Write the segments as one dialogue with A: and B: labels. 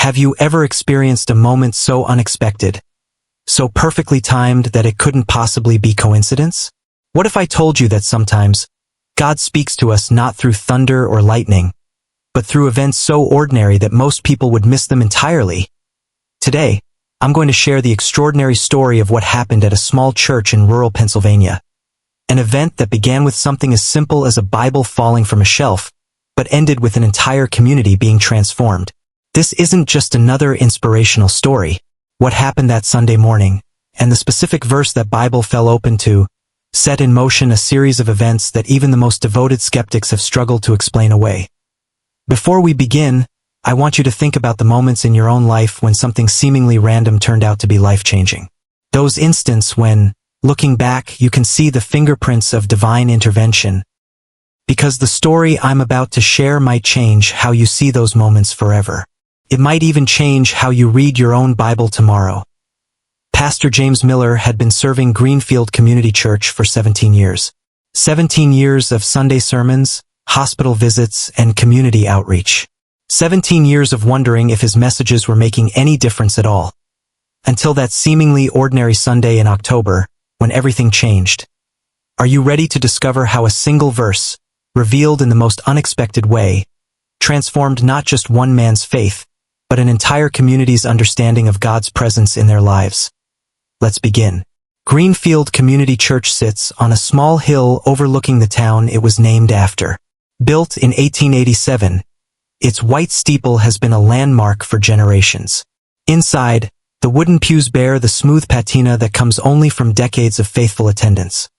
A: Have you ever experienced a moment so unexpected, so perfectly timed that it couldn't possibly be coincidence? What if I told you that sometimes God speaks to us not through thunder or lightning, but through events so ordinary that most people would miss them entirely? Today, I'm going to share the extraordinary story of what happened at a small church in rural Pennsylvania. An event that began with something as simple as a Bible falling from a shelf, but ended with an entire community being transformed. This isn't just another inspirational story. What happened that Sunday morning, and the specific verse that Bible fell open to, set in motion a series of events that even the most devoted skeptics have struggled to explain away. Before we begin, I want you to think about the moments in your own life when something seemingly random turned out to be life-changing. Those instances when, looking back, you can see the fingerprints of divine intervention. Because the story I'm about to share might change how you see those moments forever. It might even change how you read your own Bible tomorrow. Pastor James Miller had been serving Greenfield Community Church for 17 years. 17 years of Sunday sermons, hospital visits, and community outreach. 17 years of wondering if his messages were making any difference at all. Until that seemingly ordinary Sunday in October, when everything changed. Are you ready to discover how a single verse, revealed in the most unexpected way, transformed not just one man's faith, but an entire community's understanding of God's presence in their lives? Let's begin. Greenfield Community Church sits on a small hill overlooking the town it was named after. Built in 1887, its white steeple has been a landmark for generations. Inside, the wooden pews bear the smooth patina that comes only from decades of faithful attendance.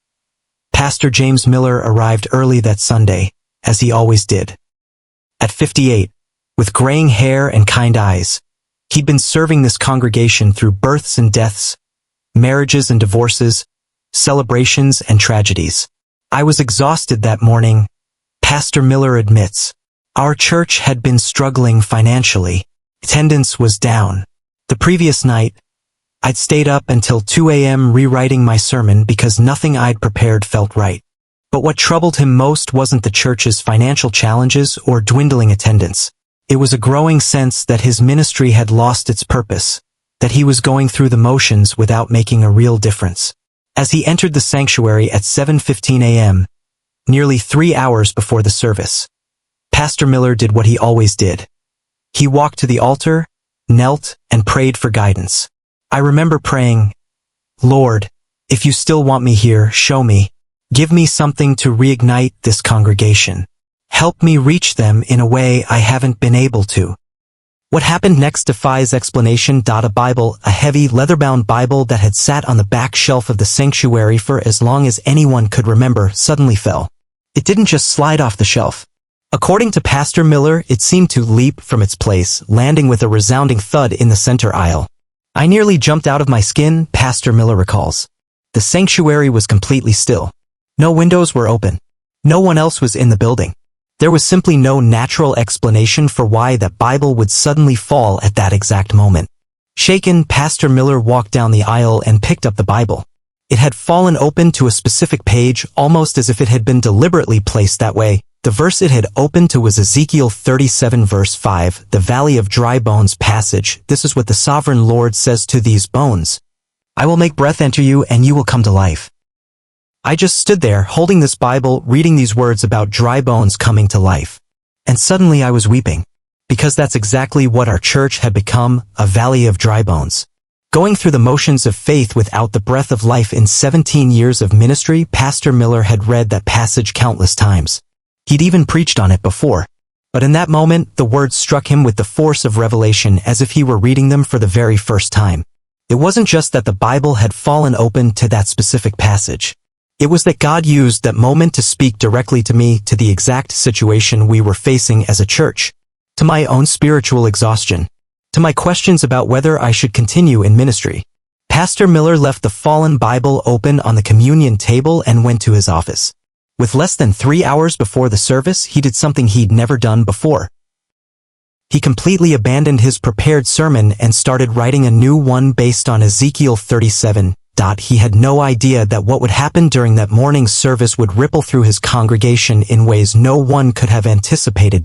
A: Pastor James Miller arrived early that Sunday, as he always did. At 58, with graying hair and kind eyes, he'd been serving this congregation through births and deaths, marriages and divorces, celebrations and tragedies. I was exhausted that morning, Pastor Miller admits. Our church had been struggling financially. Attendance was down. The previous night, I'd stayed up until 2 a.m. rewriting my sermon because nothing I'd prepared felt right. But what troubled him most wasn't the church's financial challenges or dwindling attendance. It was a growing sense that his ministry had lost its purpose, that he was going through the motions without making a real difference. As he entered the sanctuary at 7:15 a.m., nearly 3 hours before the service, Pastor Miller did what he always did. He walked to the altar, knelt, and prayed for guidance. I remember praying, "Lord, if you still want me here, show me. Give me something to reignite this congregation. Help me reach them in a way I haven't been able to." What happened next defies explanation. A Bible, a heavy, leather-bound Bible that had sat on the back shelf of the sanctuary for as long as anyone could remember, suddenly fell. It didn't just slide off the shelf. According to Pastor Miller, it seemed to leap from its place, landing with a resounding thud in the center aisle. "I nearly jumped out of my skin," Pastor Miller recalls. The sanctuary was completely still. No windows were open. No one else was in the building. There was simply no natural explanation for why that Bible would suddenly fall at that exact moment. Shaken, Pastor Miller walked down the aisle and picked up the Bible. It had fallen open to a specific page, almost as if it had been deliberately placed that way. The verse it had opened to was Ezekiel 37 verse 5, the Valley of Dry Bones passage. "This is what the sovereign Lord says to these bones. I will make breath enter you and you will come to life." I just stood there, holding this Bible, reading these words about dry bones coming to life. And suddenly I was weeping. Because that's exactly what our church had become, a valley of dry bones. Going through the motions of faith without the breath of life. In 17 years of ministry, Pastor Miller had read that passage countless times. He'd even preached on it before. But in that moment, the words struck him with the force of revelation, as if he were reading them for the very first time. It wasn't just that the Bible had fallen open to that specific passage. It was that God used that moment to speak directly to me, to the exact situation we were facing as a church, to my own spiritual exhaustion, to my questions about whether I should continue in ministry. Pastor Miller left the fallen Bible open on the communion table and went to his office. With less than 3 hours before the service, he did something he'd never done before. He completely abandoned his prepared sermon and started writing a new one based on Ezekiel 37. He had no idea that what would happen during that morning's service would ripple through his congregation in ways no one could have anticipated.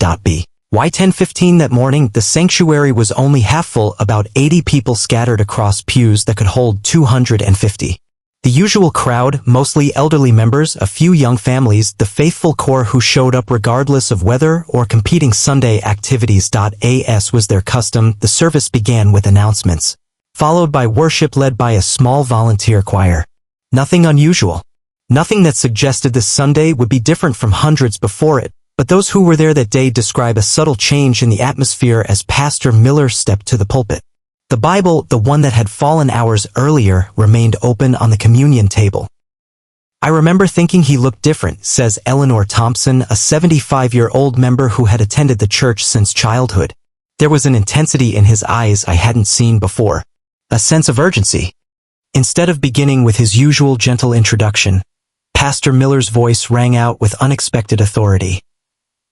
A: Why 10:15 that morning? The sanctuary was only half full, about 80 people scattered across pews that could hold 250. The usual crowd, mostly elderly members, a few young families, the faithful core who showed up regardless of weather or competing Sunday activities. As was their custom, the service began with announcements, followed by worship led by a small volunteer choir. Nothing unusual. Nothing that suggested this Sunday would be different from hundreds before it, but those who were there that day describe a subtle change in the atmosphere as Pastor Miller stepped to the pulpit. The Bible, the one that had fallen hours earlier, remained open on the communion table. I remember thinking he looked different, says Eleanor Thompson, a 75-year-old member who had attended the church since childhood. There was an intensity in his eyes I hadn't seen before. A sense of urgency. Instead of beginning with his usual gentle introduction, Pastor Miller's voice rang out with unexpected authority.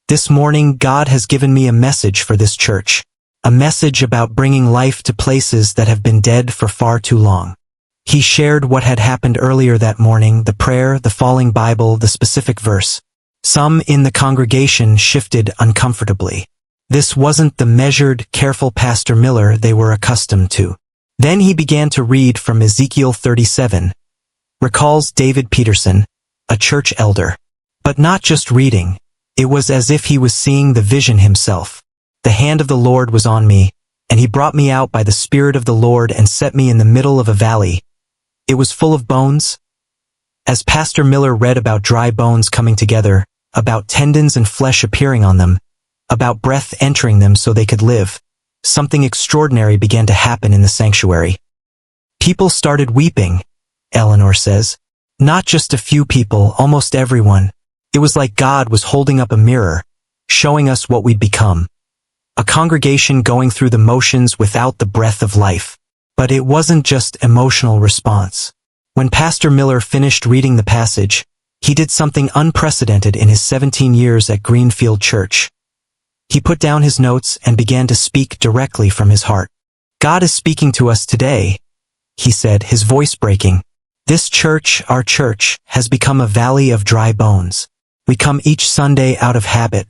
A: This morning, God has given me a message for this church. A message about bringing life to places that have been dead for far too long. He shared what had happened earlier that morning, the prayer, the falling Bible, the specific verse. Some in the congregation shifted uncomfortably. This wasn't the measured, careful Pastor Miller they were accustomed to. Then he began to read from Ezekiel 37, recalls David Peterson, a church elder. But not just reading, it was as if he was seeing the vision himself. The hand of the Lord was on me, and he brought me out by the Spirit of the Lord and set me in the middle of a valley. It was full of bones. As Pastor Miller read about dry bones coming together, about tendons and flesh appearing on them, about breath entering them so they could live, something extraordinary began to happen in the sanctuary. People started weeping, Eleanor says. Not just a few people, almost everyone. It was like God was holding up a mirror, showing us what we'd become. A congregation going through the motions without the breath of life. But it wasn't just emotional response. When Pastor Miller finished reading the passage, he did something unprecedented in his 17 years at Greenfield Church. He put down his notes and began to speak directly from his heart. God is speaking to us today, he said, his voice breaking. This church, our church, has become a valley of dry bones. We come each Sunday out of habit,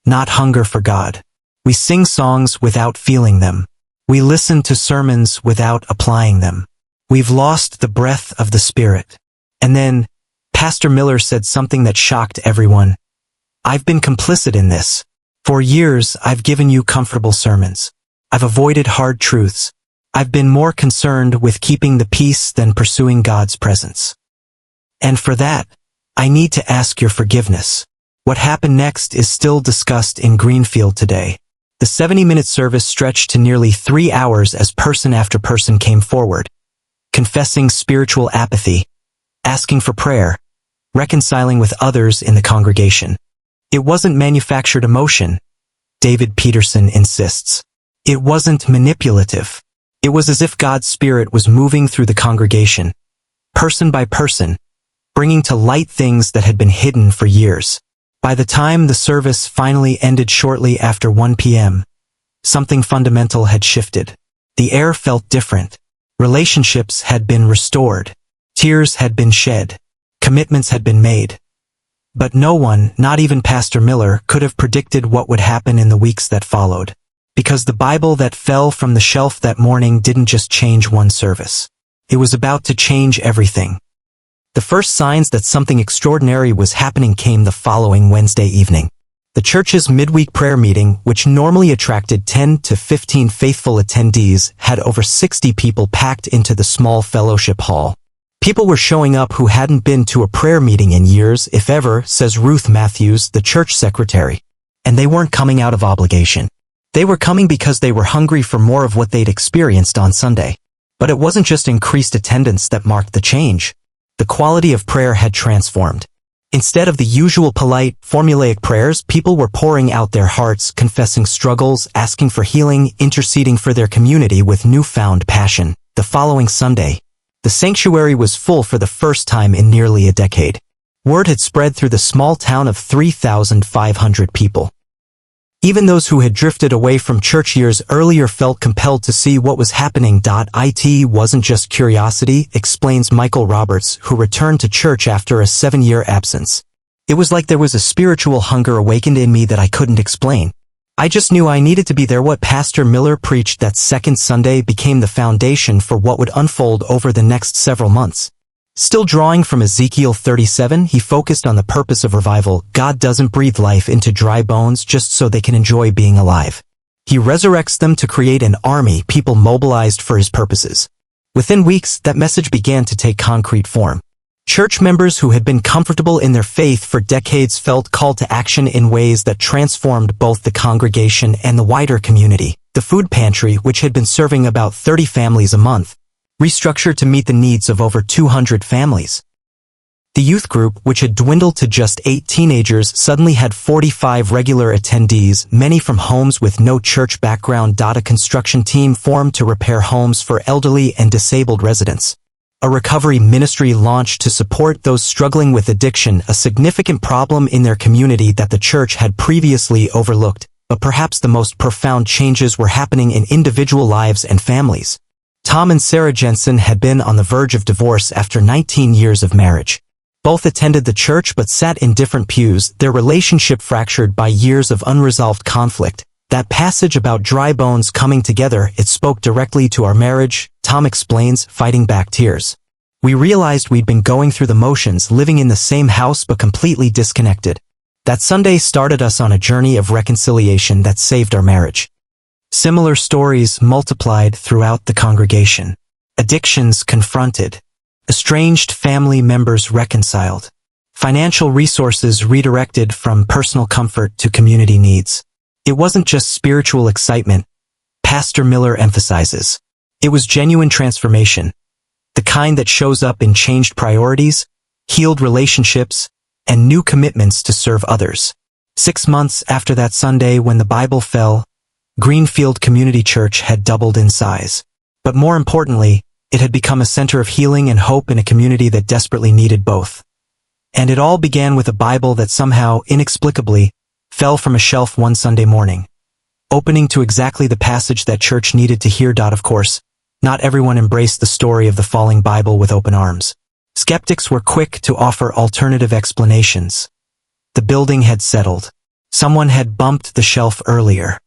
A: not hunger for God. We sing songs without feeling them. We listen to sermons without applying them. We've lost the breath of the Spirit. And then, Pastor Miller said something that shocked everyone. I've been complicit in this. For years, I've given you comfortable sermons. I've avoided hard truths. I've been more concerned with keeping the peace than pursuing God's presence. And for that, I need to ask your forgiveness. What happened next is still discussed in Greenfield today. The 70-minute service stretched to nearly 3 hours as person after person came forward, confessing spiritual apathy, asking for prayer, reconciling with others in the congregation. It wasn't manufactured emotion, David Peterson insists. It wasn't manipulative. It was as if God's Spirit was moving through the congregation, person by person, bringing to light things that had been hidden for years. By the time the service finally ended shortly after 1 p.m., something fundamental had shifted. The air felt different. Relationships had been restored. Tears had been shed. Commitments had been made. But no one, not even Pastor Miller, could have predicted what would happen in the weeks that followed. Because the Bible that fell from the shelf that morning didn't just change one service. It was about to change everything. The first signs that something extraordinary was happening came the following Wednesday evening. The church's midweek prayer meeting, which normally attracted 10 to 15 faithful attendees, had over 60 people packed into the small fellowship hall. People were showing up who hadn't been to a prayer meeting in years, if ever, says Ruth Matthews, the church secretary. And they weren't coming out of obligation. They were coming because they were hungry for more of what they'd experienced on Sunday. But it wasn't just increased attendance that marked the change. The quality of prayer had transformed. Instead of the usual polite, formulaic prayers, people were pouring out their hearts, confessing struggles, asking for healing, interceding for their community with newfound passion. The following Sunday, the sanctuary was full for the first time in nearly a decade. Word had spread through the small town of 3,500 people. Even those who had drifted away from church years earlier felt compelled to see what was happening. It wasn't just curiosity, explains Michael Roberts, who returned to church after a 7-year absence. It was like there was a spiritual hunger awakened in me that I couldn't explain. I just knew I needed to be there. What Pastor Miller preached that second Sunday became the foundation for what would unfold over the next several months. Still drawing from Ezekiel 37, he focused on the purpose of revival. God doesn't breathe life into dry bones just so they can enjoy being alive. He resurrects them to create an army, people mobilized for his purposes. Within weeks, that message began to take concrete form. Church members who had been comfortable in their faith for decades felt called to action in ways that transformed both the congregation and the wider community. The food pantry, which had been serving about 30 families a month, restructured to meet the needs of over 200 families. The youth group, which had dwindled to just 8 teenagers, suddenly had 45 regular attendees, many from homes with no church background. A construction team formed to repair homes for elderly and disabled residents. A recovery ministry launched to support those struggling with addiction, a significant problem in their community that the church had previously overlooked. But perhaps the most profound changes were happening in individual lives and families. Tom and Sarah Jensen had been on the verge of divorce after 19 years of marriage. Both attended the church but sat in different pews, their relationship fractured by years of unresolved conflict. That passage about dry bones coming together, it spoke directly to our marriage, Tom explains, fighting back tears. We realized we'd been going through the motions, living in the same house but completely disconnected. That Sunday started us on a journey of reconciliation that saved our marriage. Similar stories multiplied throughout the congregation. Addictions confronted. Estranged family members reconciled. Financial resources redirected from personal comfort to community needs. It wasn't just spiritual excitement, Pastor Miller emphasizes. It was genuine transformation, the kind that shows up in changed priorities, healed relationships, and new commitments to serve others. 6 months after that Sunday when the Bible fell, Greenfield Community Church had doubled in size. But more importantly, it had become a center of healing and hope in a community that desperately needed both. And it all began with a Bible that somehow, inexplicably, fell from a shelf one Sunday morning, opening to exactly the passage that church needed to hear. Of course, not everyone embraced the story of the falling Bible with open arms. Skeptics were quick to offer alternative explanations. The building had settled. Someone had bumped the shelf earlier.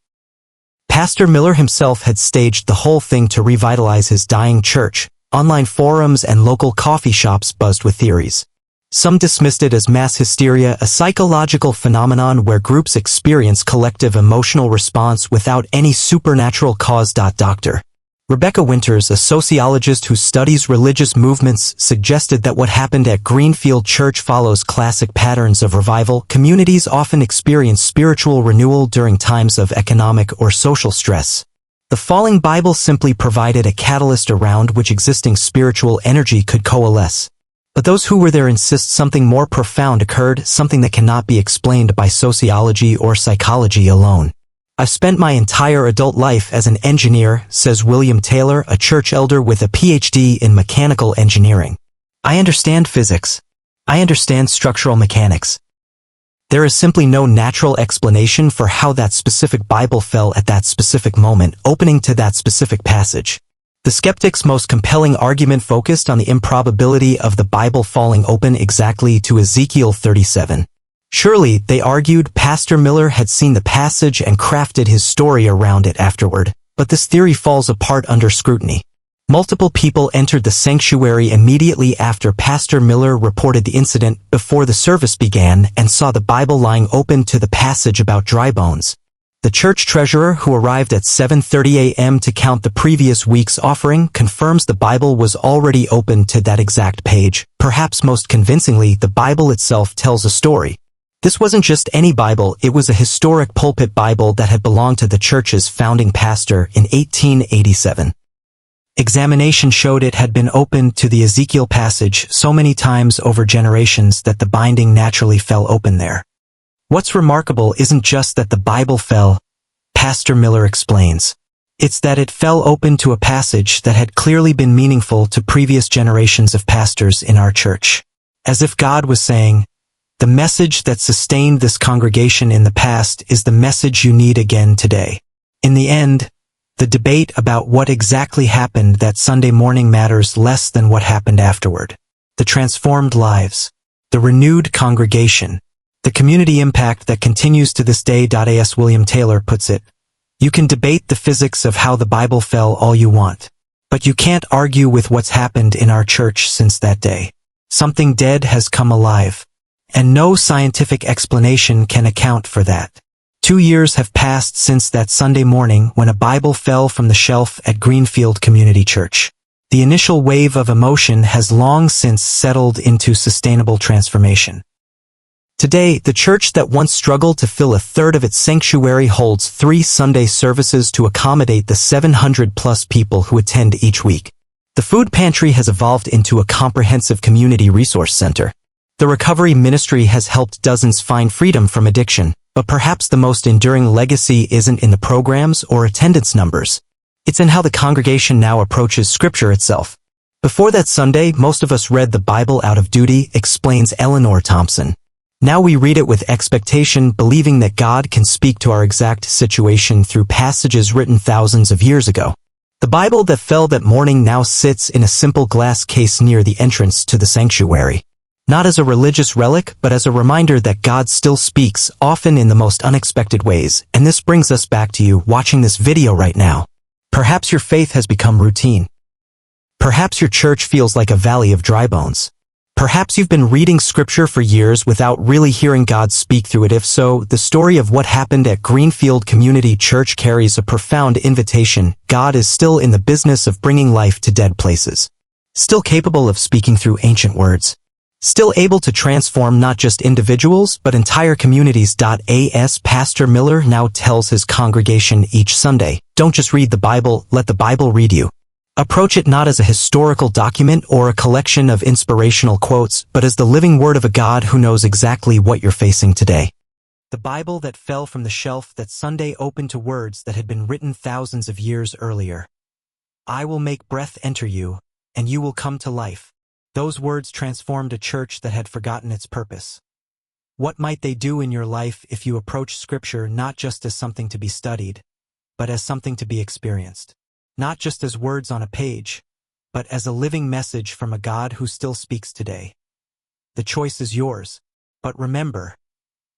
A: Pastor Miller himself had staged the whole thing to revitalize his dying church. Online forums and local coffee shops buzzed with theories. Some dismissed it as mass hysteria, a psychological phenomenon where groups experience collective emotional response without any supernatural cause. Dr. Rebecca Winters, a sociologist who studies religious movements, suggested that what happened at Greenfield Church follows classic patterns of revival. Communities often experience spiritual renewal during times of economic or social stress. The falling Bible simply provided a catalyst around which existing spiritual energy could coalesce. But those who were there insist something more profound occurred, something that cannot be explained by sociology or psychology alone. I've spent my entire adult life as an engineer, says William Taylor, a church elder with a PhD in mechanical engineering. I understand physics. I understand structural mechanics. There is simply no natural explanation for how that specific Bible fell at that specific moment, opening to that specific passage. The skeptics' most compelling argument focused on the improbability of the Bible falling open exactly to Ezekiel 37. Surely, they argued, Pastor Miller had seen the passage and crafted his story around it afterward, but this theory falls apart under scrutiny. Multiple people entered the sanctuary immediately after Pastor Miller reported the incident before the service began and saw the Bible lying open to the passage about dry bones. The church treasurer, who arrived at 7:30 a.m. to count the previous week's offering, confirms the Bible was already open to that exact page. Perhaps most convincingly, the Bible itself tells a story. This wasn't just any Bible, it was a historic pulpit Bible that had belonged to the church's founding pastor in 1887. Examination showed it had been opened to the Ezekiel passage so many times over generations that the binding naturally fell open there. What's remarkable isn't just that the Bible fell, Pastor Miller explains. It's that it fell open to a passage that had clearly been meaningful to previous generations of pastors in our church. As if God was saying, the message that sustained this congregation in the past is the message you need again today. In the end, the debate about what exactly happened that Sunday morning matters less than what happened afterward. The transformed lives, the renewed congregation, The community impact that continues to this day. As William Taylor puts it, you can debate the physics of how the Bible fell all you want, but you can't argue with what's happened in our church since that day. Something dead has come alive, and no scientific explanation can account for that. 2 years have passed since that Sunday morning when a Bible fell from the shelf at Greenfield Community Church. The initial wave of emotion has long since settled into sustainable transformation. Today, the church that once struggled to fill a third of its sanctuary holds 3 Sunday services to accommodate the 700-plus people who attend each week. The food pantry has evolved into a comprehensive community resource center. The recovery ministry has helped dozens find freedom from addiction, but perhaps the most enduring legacy isn't in the programs or attendance numbers. It's in how the congregation now approaches Scripture itself. Before that Sunday, most of us read the Bible out of duty, explains Eleanor Thompson. Now we read it with expectation, believing that God can speak to our exact situation through passages written thousands of years ago. The Bible that fell that morning now sits in a simple glass case near the entrance to the sanctuary. Not as a religious relic, but as a reminder that God still speaks, often in the most unexpected ways. And this brings us back to you watching this video right now. Perhaps your faith has become routine. Perhaps your church feels like a valley of dry bones. Perhaps you've been reading Scripture for years without really hearing God speak through it. If so, the story of what happened at Greenfield Community Church carries a profound invitation. God is still in the business of bringing life to dead places. Still capable of speaking through ancient words. Still able to transform not just individuals, but entire communities. As Pastor Miller now tells his congregation each Sunday, don't just read the Bible, let the Bible read you. Approach it not as a historical document or a collection of inspirational quotes, but as the living word of a God who knows exactly what you're facing today. The Bible that fell from the shelf that Sunday opened to words that had been written thousands of years earlier. I will make breath enter you, and you will come to life. Those words transformed a church that had forgotten its purpose. What might they do in your life if you approach Scripture not just as something to be studied, but as something to be experienced? Not just as words on a page, but as a living message from a God who still speaks today. The choice is yours, but remember,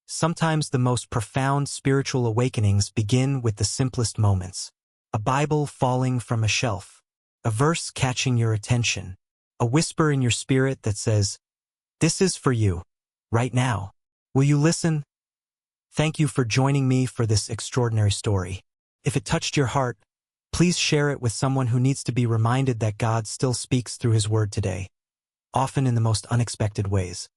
A: sometimes the most profound spiritual awakenings begin with the simplest moments. A Bible falling from a shelf, a verse catching your attention, a whisper in your spirit that says, "This is for you, right now. Will you listen?" Thank you for joining me for this extraordinary story. If it touched your heart, please share it with someone who needs to be reminded that God still speaks through His Word today, often in the most unexpected ways.